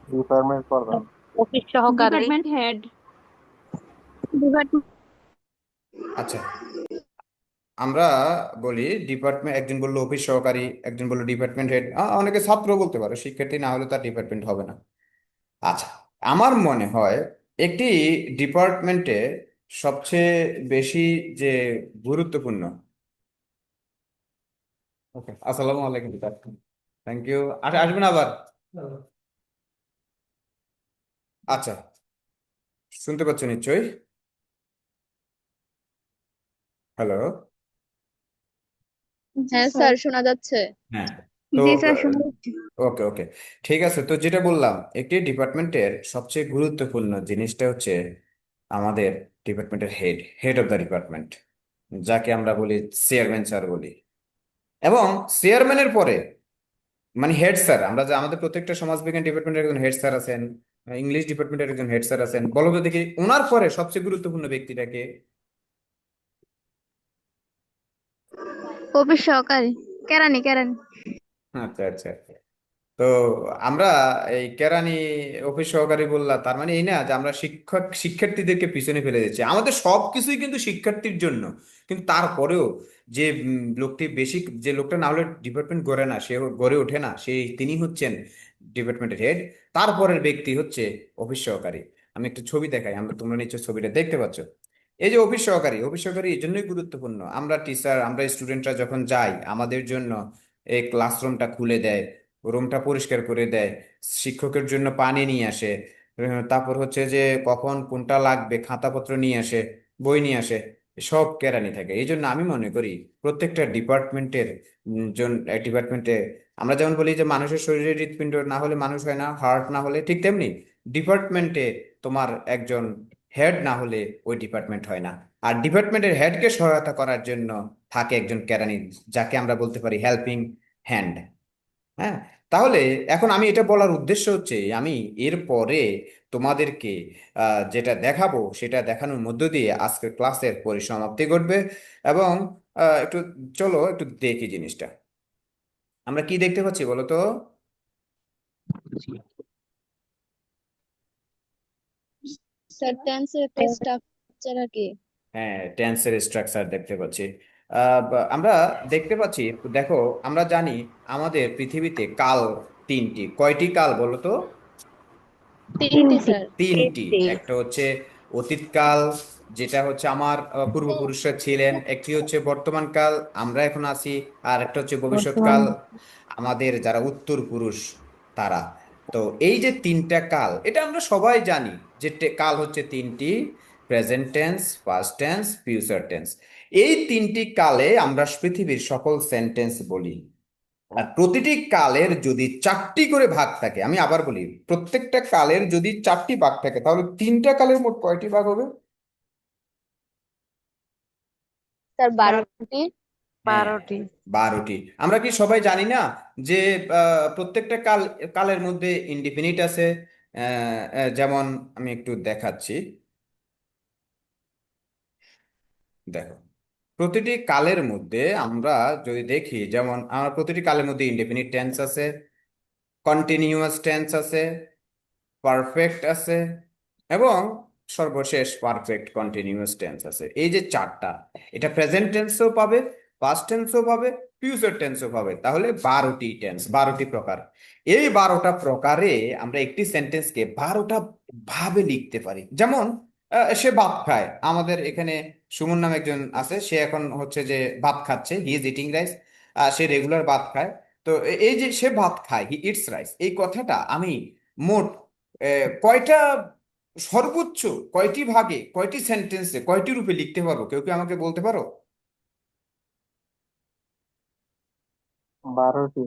ডিপার্টমেন্ট প্রধান। অফিস সহকারী। Department head. ডিপার্টমেন্ট আচ্ছা, আমরা বলি ডিপার্টমেন্ট, একজন বললো অফিস সহকারী, একজন বললো ডিপার্টমেন্ট হেড, অনেকে ছাত্র বলতে পারে, শিক্ষার্থী না হলে তার ডিপার্টমেন্ট হবে না। আচ্ছা, আমার মনে হয় একটি ডিপার্টমেন্টে সবচেয়ে বেশি যে গুরুত্বপূর্ণ, ওকে, আসসালামু আলাইকুম, থ্যাংক ইউ, আসবেন আবার। আচ্ছা, শুনতে পাচ্ছ নিশ্চয়ই? হ্যালো। হ্যাঁ স্যার। স্যার, শোনা যাচ্ছে। হ্যাঁ, তো জি স্যার, শোনা যাচ্ছে। ওকে ওকে, ঠিক আছে। তো যেটা বললাম, একটি ডিপার্টমেন্টের সবচেয়ে গুরুত্বপূর্ণ জিনিসটা হচ্ছে আমাদের ডিপার্টমেন্টের head, head of the department, যাকে আমরা বলি চেয়ারম্যান স্যার বলি। এবং চেয়ারম্যানের পরে, মানে হেড স্যার, আমরা যে আমাদের প্রত্যেকটা সমাজবিজ্ঞান ডিপার্টমেন্টের একজন হেড স্যার আছেন, ইংলিশ ডিপার্টমেন্টের একজন হেড স্যার আছেন। বলো তো দেখি, ওনার পরে সবচেয়ে গুরুত্বপূর্ণ ব্যক্তিটাকে? অফিস সহকারী। কেরানি কেরানি। আচ্ছা আচ্ছা। তো আমরা এই কেরানি, অফিস সহকারী বললা, তার মানে এই না যে আমরা শিক্ষার্থীদেরকে পিছনে ফেলে দিচ্ছি। আমাদের সবকিছুই কিন্তু শিক্ষার্থীর জন্য। কিন্তু তারপরেও যে যে লোকটা না হলে ডিপার্টমেন্ট গড়ে না, সে গড়ে ওঠে না, তিনি হচ্ছেন ডিপার্টমেন্টের হেড। তারপরের ব্যক্তি হচ্ছে অফিস সহকারী। আমি একটা ছবি দেখাই, তোমরা নিশ্চয় ছবিটা দেখতে পাচ্ছ। এই যে অফিস সহকারী, অফিস সহকারী এই জন্যই গুরুত্বপূর্ণ। আমরা টিচার, আমরা স্টুডেন্টরা যখন যাই, আমাদের জন্য এই ক্লাসরুমটা খুলে দেয়, রুমটা পরিষ্কার করে দেয়, শিক্ষকের জন্য পানি নিয়ে আসে, তারপর হচ্ছে যে কখন কোনটা লাগবে খাতাপত্র নিয়ে আসে, বই নিয়ে আসে, সব কেরানি থাকে। এই জন্য আমি মনে করি প্রত্যেকটা ডিপার্টমেন্টের ডিপার্টমেন্টে আমরা যেমন বলি যে মানুষের শরীরে হৃৎপিণ্ড না হলে মানুষ হয় না, হার্ট না হলে, ঠিক তেমনি ডিপার্টমেন্টে তোমার একজন হেড না হলে ওই ডিপার্টমেন্ট হয় না। আর ডিপার্টমেন্টের হেডকে সহায়তা করার জন্য থাকে একজন কেরানি, যাকে আমরা বলতে পারি হেল্পিং হ্যান্ড। হ্যাঁ, তাহলে এখন আমি এটা বলার উদ্দেশ্য হচ্ছে আমি এরপরে তোমাদেরকে যেটা দেখাবো সেটা দেখানোর মধ্য দিয়ে আজকের ক্লাসের পরিসমাপ্তি ঘটবে। এবং একটু চলো একটু দেখি জিনিসটা আমরা কি দেখতে পাচ্ছি বলো তো। স্যার টেন্সের একটা স্ট্রাকচার আর কি। হ্যাঁ, টেন্সের স্ট্রাকচার দেখতে পাচ্ছি। আমরা দেখতে পাচ্ছি, দেখো আমরা জানি আমাদের পৃথিবীতে কাল তিনটি। কয়টি কাল বলো তো? তিনটি স্যার। তিনটি। তিনটি। একটা হচ্ছে অতীতকাল, যেটা হচ্ছে আমার পূর্বপুরুষরা ছিলেন। একটি হচ্ছে বর্তমান কাল, আমরা এখন আছি। আর একটা হচ্ছে বর্তমান। ভবিষ্যৎকাল, আমাদের যারা উত্তর পুরুষ তারা। তো এই যে তিনটা কাল, এটা আমরা সবাই জানি যে কাল হচ্ছে তিনটি: present tense, past tense, future tense. এই তিনটি কালে আমরা পৃথিবীর সকল সেন্টেন্স বলি। আর প্রতিটি কালের যদি চারটি করে ভাগ থাকে, আমি আবার বলি, প্রত্যেকটা কালের যদি চারটি ভাগ থাকে তাহলে তিনটা কালের মোট কয়টি ভাগ হবে? স্যার 12টি। হ্যাঁ, 12টি। 12টি। আমরা কি সবাই জানি না যে প্রত্যেকটা কালের মধ্যে ইনডিফিনিট আছে? যেমন আমি একটু দেখাচ্ছি, দেখো প্রতিটি কালের মধ্যে আমরা যদি দেখি, যেমন আমরা প্রতিটি কালের মধ্যে ইনডিফিনিট টেন্স আছে, কন্টিনিউয়াস টেন্স আছে, পারফেক্ট আছে, এবং সর্বশেষ পারফেক্ট কন্টিনিউয়াস টেন্স আছে। এই যে চারটা, এটা প্রেজেন্ট টেন্সও পাবে, পাস্ট টেন্সও পাবে, ফিউচার টেন্সও পাবে। তাহলে 12টি টেন্স, 12টি প্রকার। এই 12টা প্রকারে আমরা একটি সেন্টেন্সকে 12টা ভাবে লিখতে পারি। যেমন সে ভাত খায়। আমাদের এখানে সুমন নামে একজন আছে, সে এখন হচ্ছে যে ভাত খাচ্ছে, he is eating rice. Say regular ভাত খায়। তো এই যে সে ভাত খায়, হি ইটস রাইস, এই কথাটা আমি মোট কয়টা, সর্বোচ্চ কয়টি ভাগে, কয়টি সেন্টেন্সে, কয়টি রূপে লিখতে পারবো? কেউ কি আমাকে বলতে পারো? 12টি।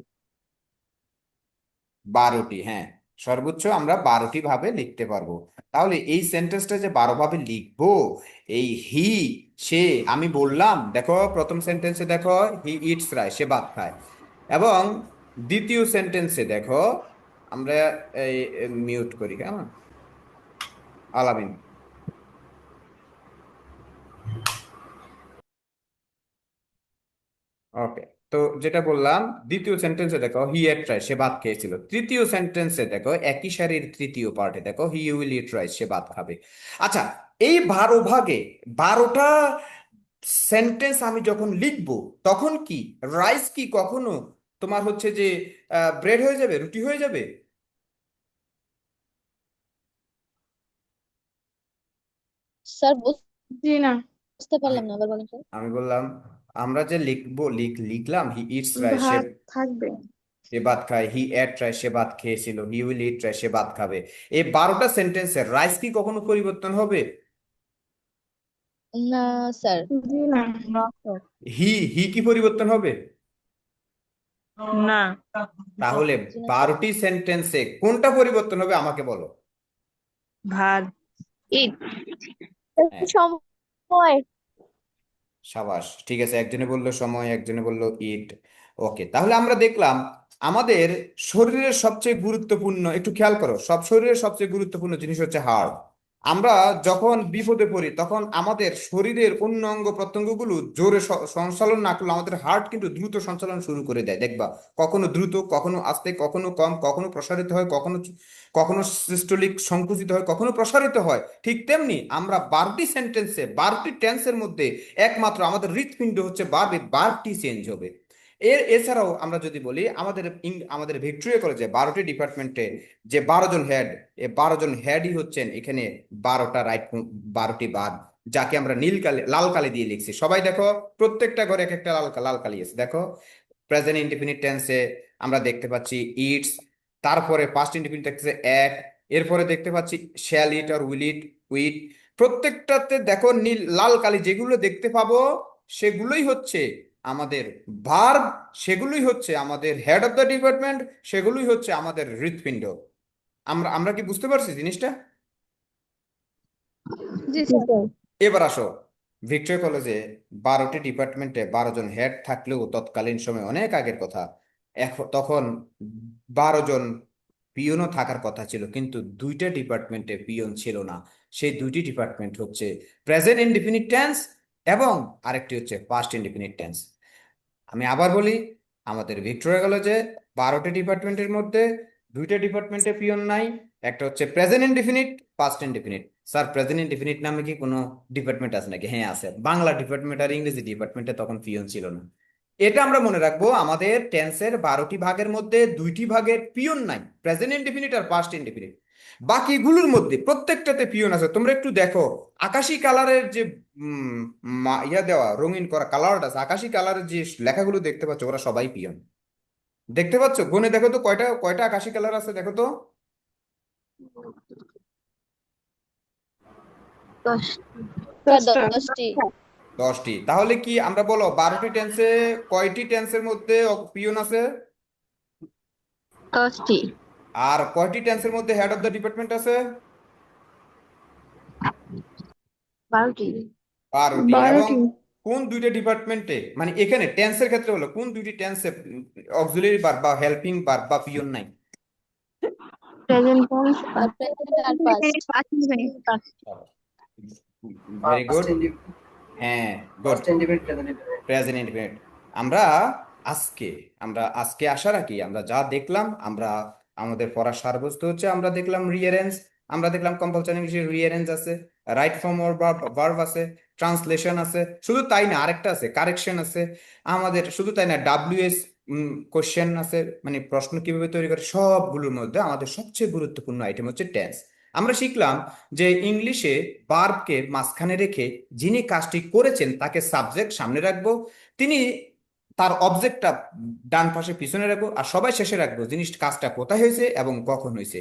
12টি, হ্যাঁ, সর্বোচ্চ আমরা 12টি ভাবে লিখতে পারবো। তাহলে এই সেন্টেন্সটা যে 12 ভাবে লিখবো, এই হি, সে, আমি বললাম দেখো প্রথম সেন্টেন্সে দেখো হি ইটস রাইস, সে ভাত খায়। এবং দ্বিতীয় সেন্টেন্সে দেখো, আমরা এই মিউট করি, কেমন আলামিন। ওকে, তো যেটা বললাম, দ্বিতীয় সেন্টেন্সে দেখো হি এট রাইস, সে ভাত খেয়েছিল। তৃতীয় সেন্টেন্সে দেখো একই সারির তৃতীয় পার্টে দেখো হি উইল ইট রাইস, সে ভাত খাবে। আচ্ছা, এই 12 ভাগে 12টা সেন্টেন্স আমি যখন লিখবো, তখন কি রাইস কি কখনো তোমার হচ্ছে যে ব্রেড হয়ে যাবে, রুটি হয়ে যাবে? স্যার জি না, বুঝতে পারলাম না, আবার বলেন স্যার। আমি বললাম আমরা যে লিখবো, লিখলাম হি ইটস রাইস, সে ভাত থাকবে। সে ভাত খায়, হি এট রাইস, সে ভাত খেয়েছিল, হি উইল ইট রাইস, সে ভাত খাবে। এই 12টা সেন্টেন্সের রাইস কি কখনো পরিবর্তন হবে? না স্যার। জি না, না স্যার। হি কি পরিবর্তন হবে? না। তাহলে জি না স্যার। 12টি সেন্টেন্সে কোনটা পরিবর্তন হবে আমাকে বলো। ভাত। ইট। হ্যাঁ, সময়। সাবাস, ঠিক আছে, একজনে বললো সময়, একজনে বললো ইট। ওকে, তাহলে আমরা দেখলাম আমাদের শরীরের সবচেয়ে গুরুত্বপূর্ণ, একটু খেয়াল করো, সব শরীরের সবচেয়ে গুরুত্বপূর্ণ জিনিস হচ্ছে হাড়। আমরা যখন বিপদে পড়ি তখন আমাদের শরীরের অন্য অঙ্গ প্রত্যঙ্গগুলো জোরে সঞ্চালন না করলে আমাদের হার্ট কিন্তু দ্রুত সঞ্চালন শুরু করে দেয়, দেখবা। কখনো দ্রুত, কখনো আস্তে, কখনো কম, কখনো প্রসারিত হয়, কখনো কখনো সিস্টোলিক সংকুচিত হয়, কখনো প্রসারিত হয়। ঠিক তেমনি আমরা 12টি সেন্টেন্সে, 12টি টেন্সের মধ্যে একমাত্র আমাদের হৃৎপিণ্ড হচ্ছে বারবে, বারটি চেঞ্জ হবে। এছাড়াও আমরা যদি বলি আমাদের ভিক্টোরিয়া কলেজে 12টি ডিপার্টমেন্টে যে 12 জন হেড, এই 12 জন হেডই হচ্ছেন এখানে 12টা রাইট, 12টি বাদ, যাকে আমরা নীল কালি, লাল কালি দিয়ে লিখছি। সবাই দেখো প্রত্যেকটা ঘরে এক একটা লাল কালি আছে, দেখো। প্রেজেন্ট ইনডিফিনিট টেন্সে আমরা দেখতে পাচ্ছি ইটস, তারপরে পাস্ট ইনডিফিনিট টেন্সে এট, এরপরে দেখতে পাচ্ছি শ্যাল ইট আর উইল ইট, উইট। প্রত্যেকটাতে দেখো নীল লাল কালি যেগুলো দেখতে পাবো সেগুলোই হচ্ছে আমাদের ভার্ব, সেগুলোই হচ্ছে আমাদের হেড অফ দ্য ডিপার্টমেন্ট, সেগুলোই হচ্ছে আমাদের হৃৎপিণ্ড। আমরা আমরা কি বুঝতে পারছি জিনিসটা? জি স্যার। এবার আসো, ভিক্টোরিয়া কলেজে 12টি ডিপার্টমেন্টে 12 জন হেড থাকলেও তৎকালীন সময় অনেক আগের কথা, এখন তখন 12 জন পিয়নও থাকার কথা ছিল, কিন্তু দুইটা ডিপার্টমেন্টে পিয়ন ছিল না। সেই দুইটি ডিপার্টমেন্ট হচ্ছে প্রেজেন্ট ইনডিফিনিট টেন্স এবং আরেকটি হচ্ছে পাস্ট ইনডিফিনিট টেন্স। আমি আবার বলি, আমাদের ভিক্টোরিয়া কলেজে 12টি ডিপার্টমেন্টের মধ্যে দুইটা ডিপার্টমেন্টে পিয়ন নাই, একটা হচ্ছে present indefinite, past indefinite. Sir present indefinite নামে কি কোনো ডিপার্টমেন্ট আছে নাকি? হ্যাঁ আছে, বাংলা ডিপার্টমেন্ট আর ইংরেজি ডিপার্টমেন্টে তখন পিয়ন ছিল না। এটা আমরা মনে রাখবো, আমাদের টেন্সের 12টি ভাগের মধ্যে 2টি ভাগের পিয়ন নাই, প্রেজেন্ট ইনডিফিনিট আর পাস্ট ইনডিফিনিট। বাকিগুলোর মধ্যে প্রত্যেকটাতে পিয়ন আছে। তোমরা একটু দেখো, আকাশি কালারের যে ইয়া দেওয়া রঙিন করা কালারটা আছে, আকাশি কালারের যে লেখাগুলো দেখতে পাচ্ছ, ওরা সবাই পিয়ন। দেখতে পাচ্ছ? গনে দেখো তো কয়টা কয়টা আকাশি কালার আছে, দেখো তো। 10টি। 10টি। তাহলে কি আমরা বলো 12টি টেন্সে কয়টি টেন্সের মধ্যে পিয়ন আছে? 10টি। আর কয়টি টেন্সের মধ্যে হেড অফ দ্য ডিপার্টমেন্ট আছে? 12টি। 12টি। এবং 12টি। কোন দুইটা ডিপার্টমেন্টে, মানে এখানে টেন্সের ক্ষেত্রে হলো কোন দুইটি টেন্সে অক্সিলারি ভার্ব বা হেল্পিং ভার্ব বা পিয়ন নাই? প্রেজেন্ট টেন্স প্রেজেন্ট আর past. Very good. Past indifferent, হ্যাঁ, good. past indifferent, present indifferent. Present indefinite. আমরা আজকে আজকে আসার আগে আমরা যা দেখলাম, আমরা আমাদের পড়ার সারবস্তু হচ্ছে আমরা দেখলাম রিয়ারেঞ্জ, আমরা দেখলাম কম্পালসরি ইংলিশে রিয়ারেঞ্জ আছে, রাইট ফর্ম অর ভার্ব আছে, ট্রান্সলেশন আছে, শুধু তাই না আরেকটা আছে কারেকশন আছে আমাদের, শুধু তাই না ডাব্লিউএস কোশ্চেন আছে, মানে প্রশ্ন কিভাবে তৈরি করে। সবগুলোর মধ্যে আমাদের সবচেয়ে গুরুত্বপূর্ণ আইটেম হচ্ছে টেন্স। আমরা শিখলাম যে ইংলিশে ভার্বকে মাঝখানে রেখে যিনি কাজটি করেছেন তাকে সাবজেক্ট সামনে রাখবো, তিনি তার অবজেক্টটা ডান পাশে পিছনে রাখবো, আর সবাই শেষে রাখবো জিনিস কাজটা কোথায় হয়েছে এবং কখন হয়েছে।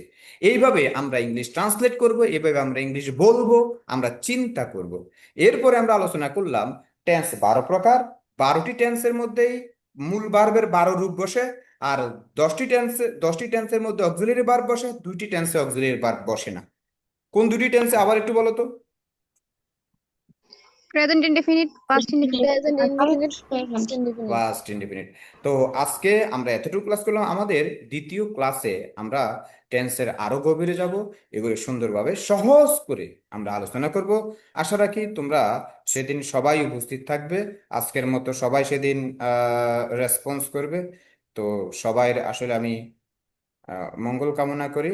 এইভাবে আমরা ইংলিশ ট্রান্সলেট করব, এইভাবে আমরা ইংলিশ বলবো, আমরা চিন্তা করব। এরপরে আমরা আলোচনা করলাম টেন্স 12 প্রকার। 12টি টেন্সের মধ্যেই মূল ভার্বের 12 রূপ বসে, আর 10টি টেন্সের মধ্যে অক্সিলারি ভার্ব বসে, 2টি টেন্সে অক্সিলারি ভার্ব বসে না। কোন দুটি টেন্সে আবার একটু বলো তো? Present indefinite, past indefinite. Present indefinite, past indefinite. Past indefinite. তো আজকে আমরা এতটুকু ক্লাস করলাম। আমাদের দ্বিতীয় ক্লাসে আমরা টেন্সের আরো গভীরে যাব, এগুলো সুন্দরভাবে সহজ করে আমরা আলোচনা করব। আশা রাখি তোমরা সেদিন সবাই উপস্থিত থাকবে। আজকের মতো সবাই সেদিন রেসপন্স করবে। তো সবাই আসলে আমি মঙ্গল কামনা করি।